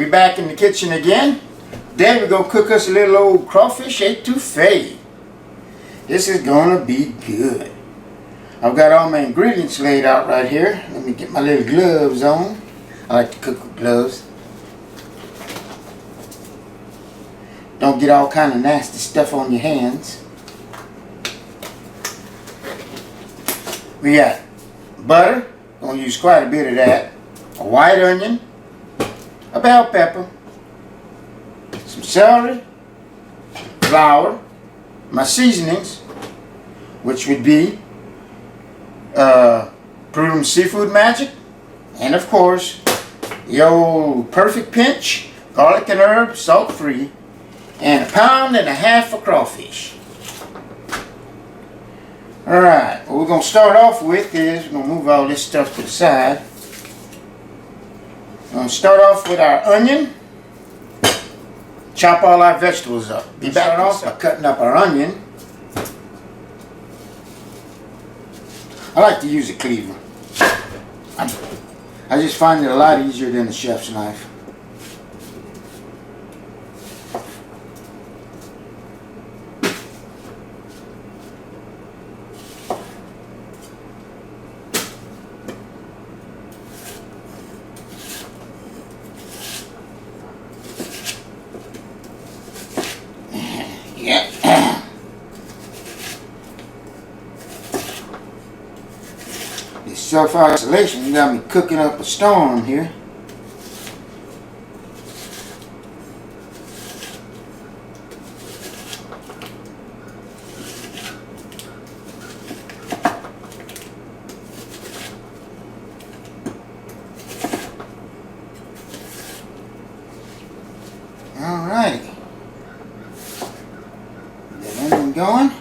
we back in the kitchen again. Today we're going to cook us a little old crawfish etouffee. This is going to be good. I've got all my ingredients laid out right here. Let me get my little gloves on. I like to cook with gloves. Don't get all kind of nasty stuff on your hands. We got butter. Going to use quite a bit of that. A white onion. A bell pepper. Some celery. Flour. My seasonings, which would be Prudhomes Seafood Magic. And of course, the old perfect pinch. Garlic and herb, salt free. And 1.5 pounds of crawfish. Alright, what we're going to start off with is, we're going to move all this stuff to the side. We're going to start off with our onion. Chop all our vegetables up. We start off by cutting up our onion. I like to use a cleaver. I just find it a lot easier than a chef's knife. This self-isolation got me cooking up a storm here. Alright. Get that onion going.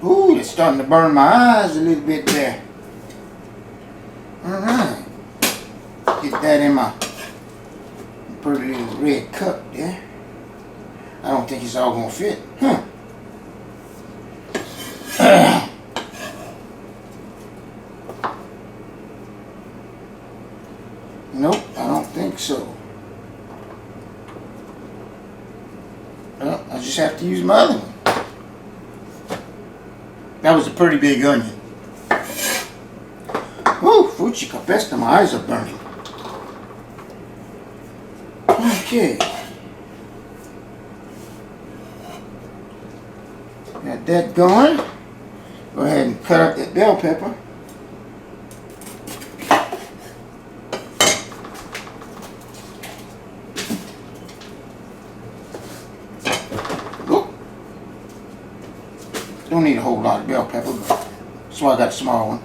Ooh, it's starting to burn my eyes a little bit there. Alright. Get that in my pretty little red cup there. I don't think it's all going to fit. Huh. Nope, I don't think so. Well, I just have to use my other one. That was a pretty big onion. Woo, Fuchi Capesta, my eyes are burning. Okay. Got that going. Go ahead and cut up that bell pepper. Don't need a whole lot of bell pepper, but that's why I got a small one.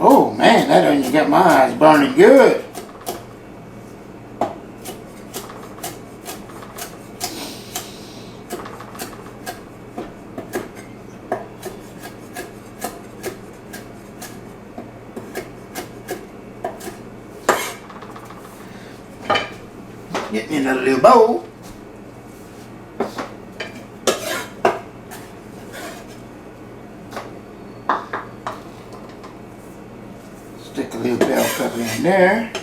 Oh man, that onion got my eyes burning good. Get me another little bowl. Stick a little bell pepper in there.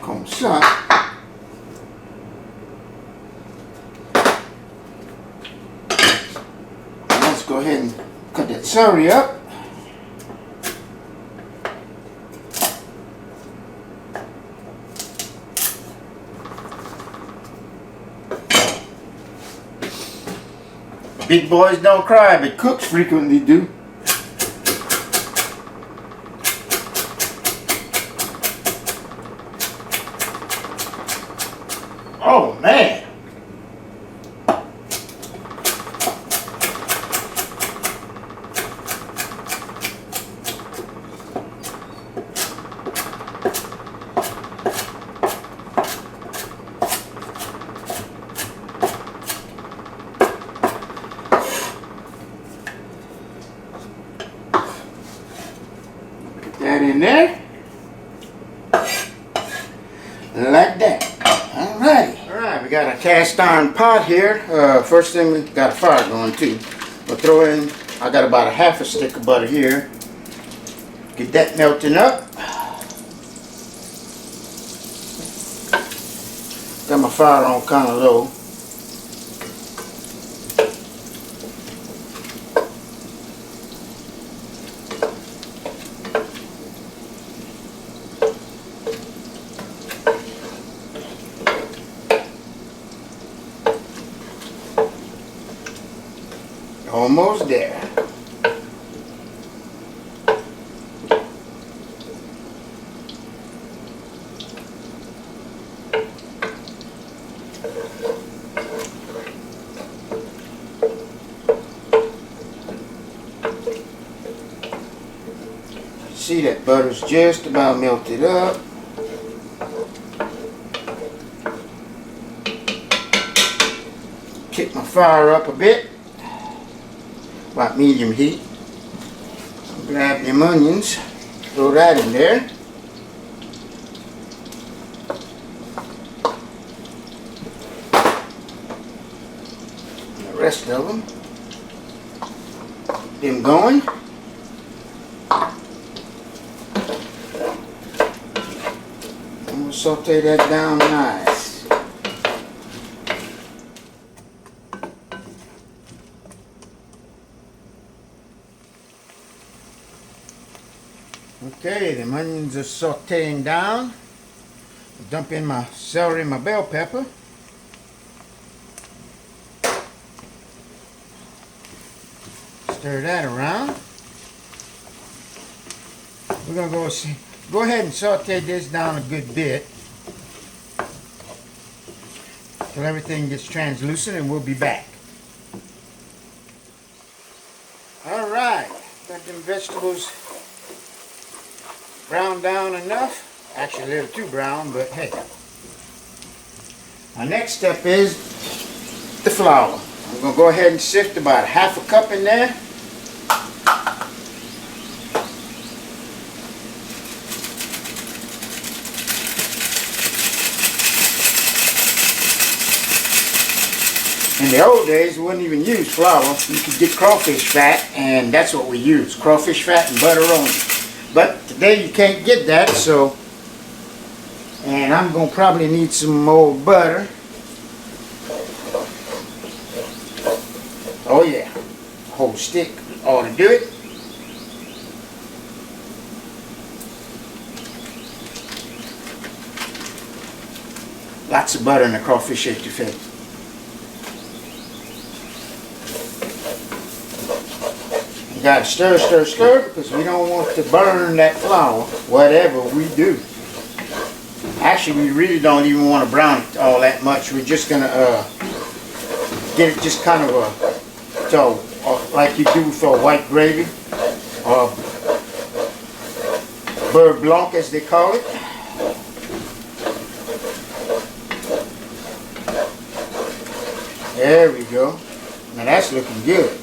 Comme ça. Let's go ahead and cut that celery up. Big boys don't cry, but cooks frequently do. Oh man. That in there, like that. Alright, we got a cast iron pot here. First thing, we got a fire going too. We'll throw in, I got about a half a stick of butter here. Get that melting up. Got my fire on kind of low. Almost there. See, that butter's just about melted up. Kick my fire up a bit. About medium heat. Grab them onions, throw that in there. And the rest of them. Get them going. And we'll saute that down nice. Okay, the onions are sauteing down. Dump in my celery and my bell pepper. Stir that around. We're going to go ahead and saute this down a good bit till everything gets translucent, and we'll be back. Alright, got them vegetables browned down enough. Actually a little too brown, but hey. Our next step is the flour. I'm going to go ahead and sift about half a cup in there. In the old days, we wouldn't even use flour. You could get crawfish fat, and that's what we use. Crawfish fat and butter only. But today you can't get that, so, and I'm going to probably need some more butter. Oh yeah, a whole stick ought to do it. Lots of butter in the crawfish etouffee. You gotta stir, stir, stir, because we don't want to burn that flour, whatever we do. Actually, we really don't even want to brown it all that much. We're just gonna get it just kind of so like you do for white gravy, or beurre blanc as they call it. There we go. Now that's looking good.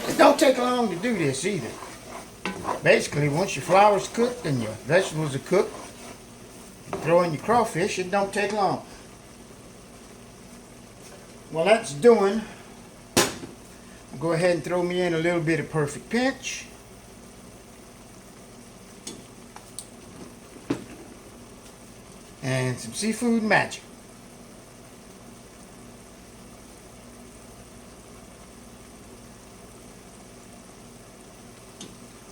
It don't take long to do this either. Basically, once your flour's cooked and your vegetables are cooked, you throw in your crawfish, it don't take long. While that's doing, go ahead and throw me in a little bit of perfect pinch. And some seafood magic.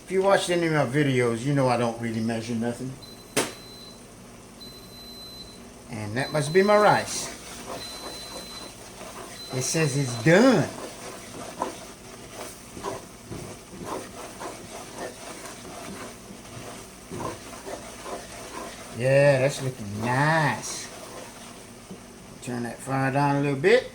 If you watched any of my videos, you know I don't really measure nothing. And that must be my rice. It says it's done. Yeah, that's looking nice. Turn that fire down a little bit.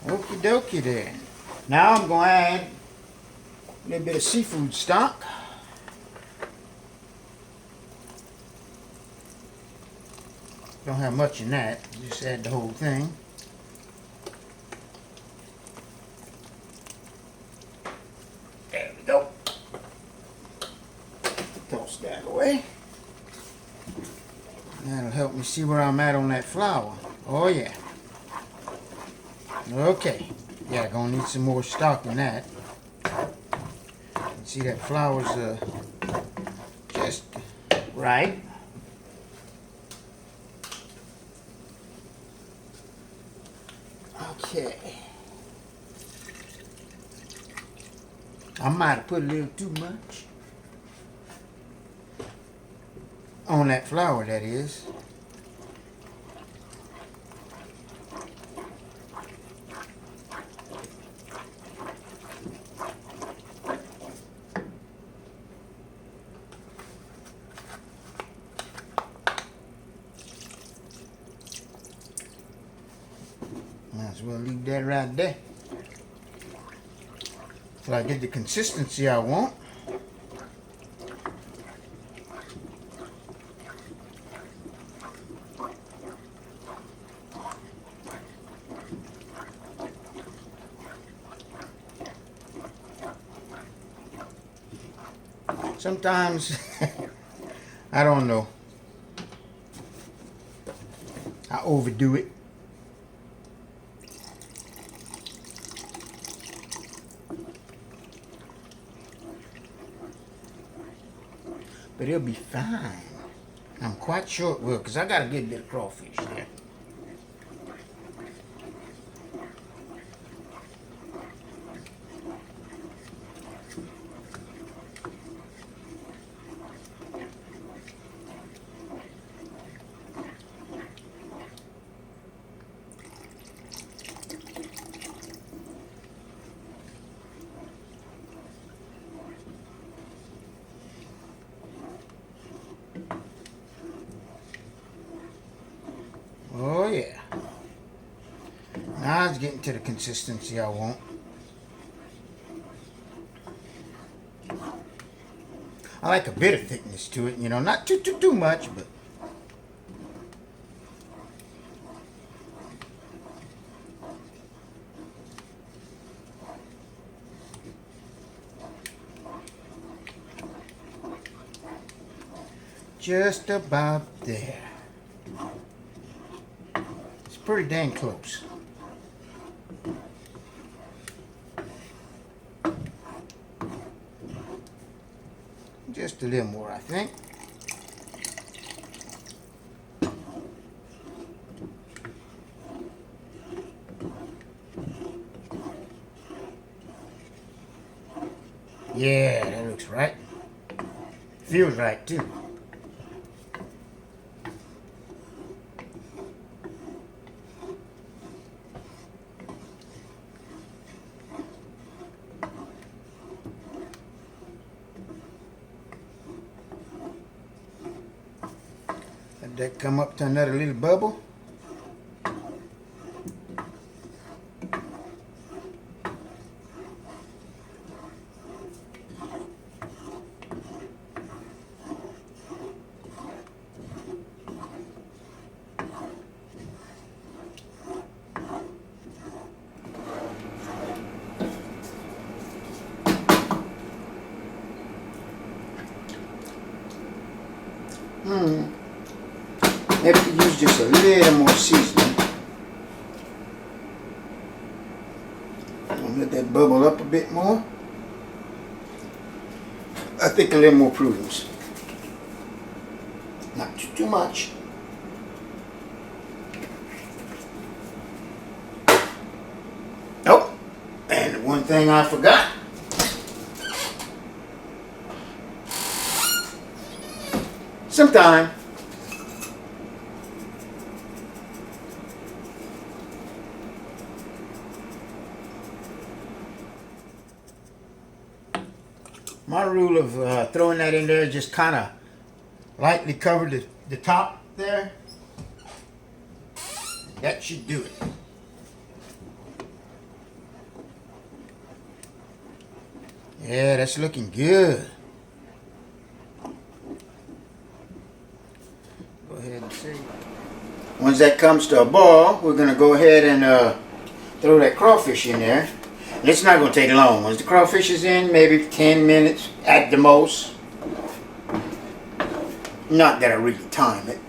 Okie dokie there. Now I'm going to add a little bit of seafood stock. Don't have much in that. Just add the whole thing. There we go. Toss that away. That'll help me see where I'm at on that flour. Oh yeah. Okay. Yeah, gonna need some more stock in that. See that flour's just right. Okay. I might have put a little too much on that flour, that is. Might as well leave that right there. Till I get the consistency I want. Sometimes, I don't know, I overdo it. But it'll be fine. I'm quite sure it will, because I got a good bit of crawfish there. Oh yeah. Now it's getting to the consistency I want. I like a bit of thickness to it, you know, not too much, but just about there. It's pretty dang close. Just a little more, I think. Yeah, that looks right. Feels right too. Let that come up to another little bubble. Maybe you use just a little more seasoning. I'm gonna let that bubble up a bit more. I think a little more Prudhomes. Not too much. Oh, and one thing I forgot. Some thyme. My rule of throwing that in there, just kind of lightly cover the top there. That should do it. Yeah, that's looking good. Go ahead and see. Once that comes to a boil, we're going to go ahead and throw that crawfish in there. And it's not going to take long. Once the crawfish is in, maybe 10 minutes at the most. Not that I really time it.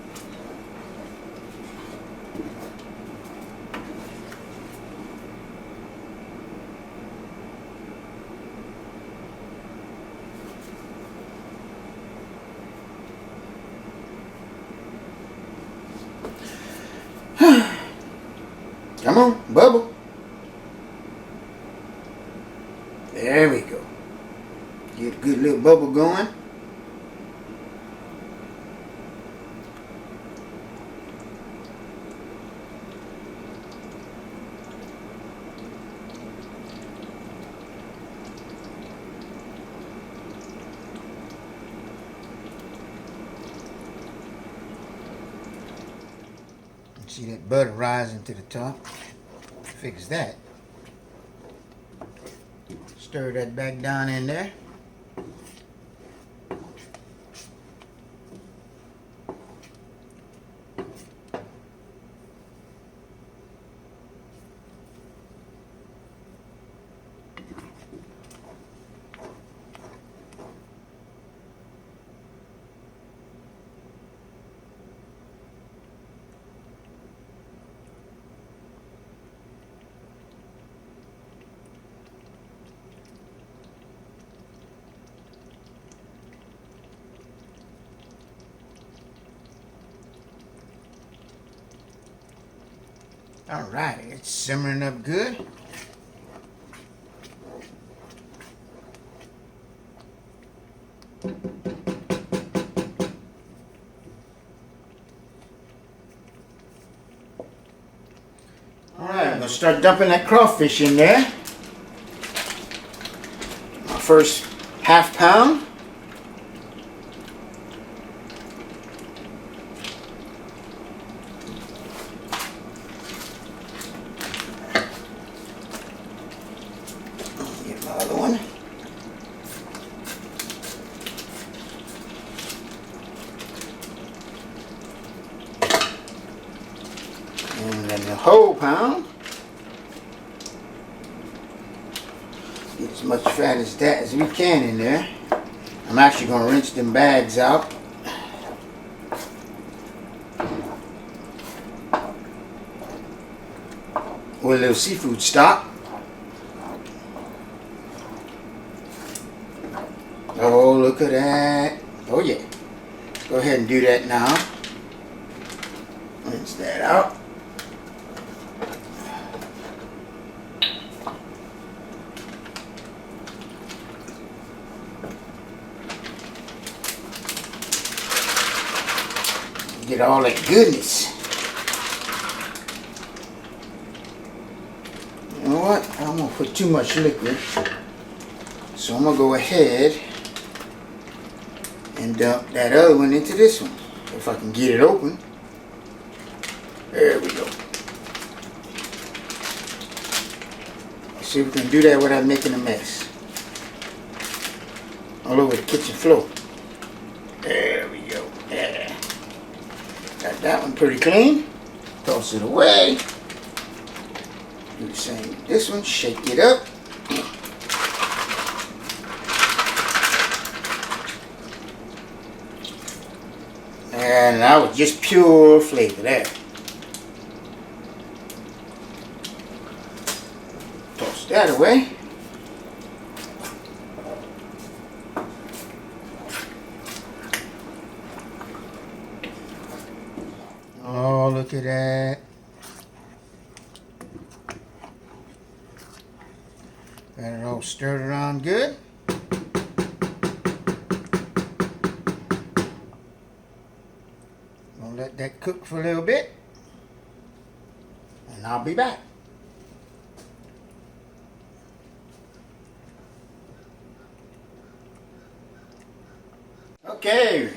Come on, bubble. There we go. Get a good little bubble going. See that butter rising to the top? Fix that. Stir that back down in there. All right, it's simmering up good. All right, I'm gonna start dumping that crawfish in there. My first half pound. Another one. And then the whole pound. Get as much fat as that as we can in there. I'm actually going to rinse them bags out. With a little seafood stock. Oh, look at that. Oh, yeah. Go ahead and do that now. Rinse that out. Get all that goodness. You know what? I don't want to put too much liquid. So I'm going to go ahead and dump that other one into this one. If I can get it open. There we go. Let's see if we can do that without making a mess. All over the kitchen floor. There we go. Yeah. Got that one pretty clean. Toss it away. Do the same with this one. Shake it up. And that was just pure flavor there. Toss that away. look at that. Got it all stirred around good. Gonna let that cook for a little bit. And I'll be back. Okay,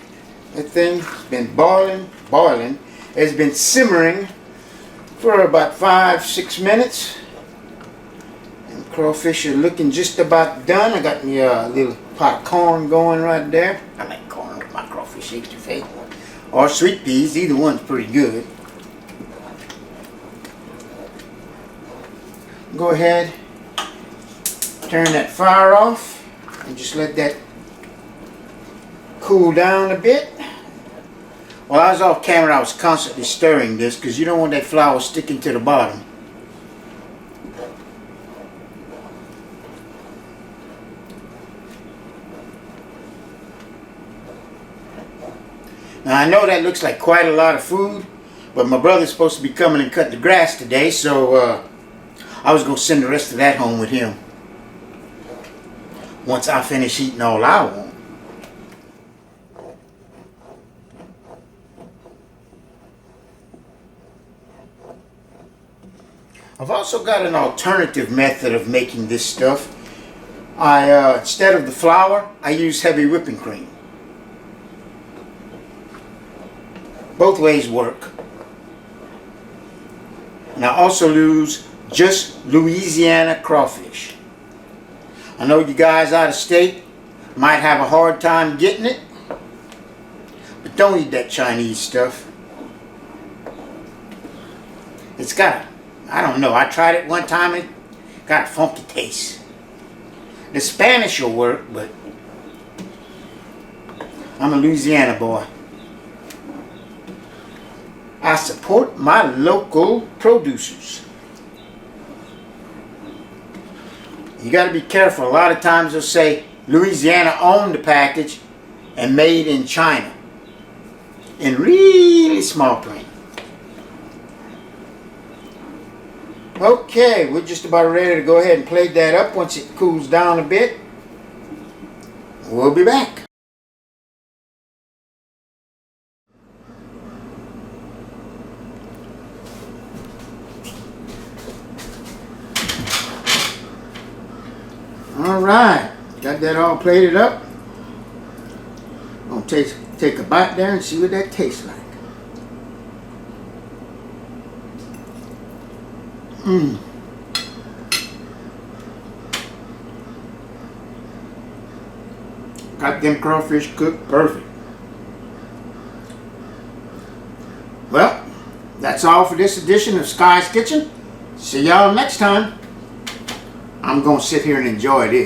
that thing's been boiling. It's been simmering for about 5-6 minutes. And crawfish are looking just about done. I got me a little pot of corn going right there. I like corn with my crawfish etouffee. Or sweet peas, either one's pretty good. Go ahead, turn that fire off, and just let that cool down a bit. While I was off camera, I was constantly stirring this because you don't want that flour sticking to the bottom. Now I know that looks like quite a lot of food, but my brother's supposed to be coming and cut the grass today, so I was going to send the rest of that home with him once I finish eating all I want. I've also got an alternative method of making this stuff. Instead of the flour, I use heavy whipping cream. Both ways work. And I also use just Louisiana crawfish. I know you guys out of state might have a hard time getting it, but don't eat that Chinese stuff. It's got, I don't know, I tried it one time, it got a funky taste. The Spanish will work, but I'm a Louisiana boy. I support my local producers. You got to be careful. A lot of times they'll say Louisiana owned the package and made in China in really small print. Okay, we're just about ready to go ahead and plate that up. Once it cools down a bit, we'll be back. Alright, got that all plated up. I'm going to take a bite there and see what that tastes like. Got them crawfish cooked perfect. Well, that's all for this edition of Sky's Kitchen. See y'all next time. I'm going to sit here and enjoy this.